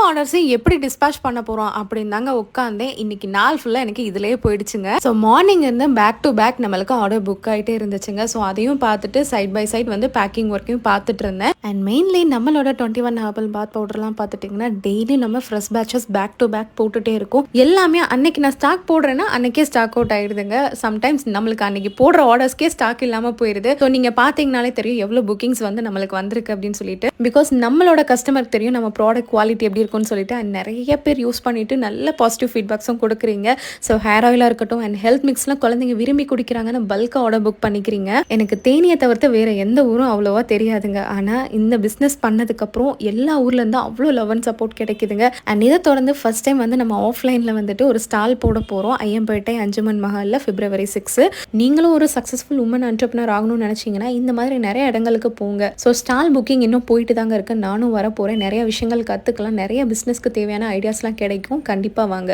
ஆர்டர்ஸையும் எப்படி டிஸ்பேச் பண்ண போகிறோம் அப்படின்னு தாங்க உட்காந்தேன். இன்னைக்கு நாள் ஃபுல்லாக எனக்கு இதுலேயே போயிடுச்சுங்க. ஸோ மார்னிங் இருந்து பேக் டு பேக் நம்மளுக்கு ஆர்டர் புக் ஆகிட்டே இருந்துச்சுங்க. ஸோ அதையும் பார்த்துட்டு சைட் பை சைட் வந்து பேக்கிங் ஒர்க்கையும் பார்த்துட்டு இருந்தேன். அண்ட் மெயின்லி நம்மளோட 21 ஹெர்பல் பாத் பவுடர்லாம் பார்த்துட்டிங்கன்னா டெய்லி நம்ம fresh patches back to back போட்டுகிட்டே இருக்கும். எல்லாமே அன்னைக்கு நான் ஸ்டாக் போடுறேன்னா அன்னைக்கே ஸ்டாக் அவுட் ஆகிடுதுங்க. சம்டைம்ஸ் நம்மளுக்கு அன்னைக்கு போடுற ஆர்டர்ஸ்க்கே ஸ்டாக் இல்லாமல் போயிடுது. ஸோ நீங்கள் பார்த்தீங்கனாலே தெரியும் எவ்வளோ புக்கிங்ஸ் வந்து நம்மளுக்கு வந்திருக்கு அப்படின்னு சொல்லிட்டு. பிகாஸ் நம்மளோட கஸ்டமருக்கு தெரியும் நம்ம ப்ராடக்ட் குவாலிட்டி எப்படி இருக்கும்னு சொல்லிட்டு அண்ட் நிறைய பேர் யூஸ் பண்ணிட்டு நல்ல பாசிட்டிவ் ஃபீட்பேக்ஸும் கொடுக்குறீங்க. ஸோ ஹேர் ஆயிலாக இருக்கட்டும் அண்ட் ஹெல்த் மிக்ஸ்லாம் குழந்தைங்க விரும்பி குடிக்கிறாங்கன்னு பல்காக ஆர்டர் புக் பண்ணிக்கிறீங்க. எனக்கு தேனியை தவிர்த்து வேற எந்த ஊரும் அவ்வளோவா தெரியாதுங்க. ஆனால் இந்த பிஸ்னஸ் பண்ணதுக்கப்புறம் எல்லா ஊர்லேருந்து அவ்வளோ லவ் அண்ட் சப்போர்ட் கிடைக்குதுங்க. அண்ட் இதை தொடர்ந்து ஃபர்ஸ்ட் டைம் வந்து நம்ம ஆஃப்லைனில் வந்துட்டு ஒரு ஸ்டால் போட போகிறோம். ஐயம்பேட்டை அஞ்சுமன் மஹாலில் February 6. நீங்களும் ஒரு சக்ஸஸ்ஃபுல் உமன் என்டர்பிரனர் ஆகணும்னு நினச்சிங்கன்னா இந்த மாதிரி நிறைய இடங்களுக்கு போங்க. ஸோ ஸ்டால் புக்கிங் இன்னும் போயிட்டு தாங்க இருக்கு. நானும் வர போகிறேன். நிறைய விஷயங்கள் கற்றுக்கலாம். நிறைய பிஸ்னஸ்க்கு தேவையான ஐடியாஸ்லாம் கிடைக்கும். கண்டிப்பாக வாங்க.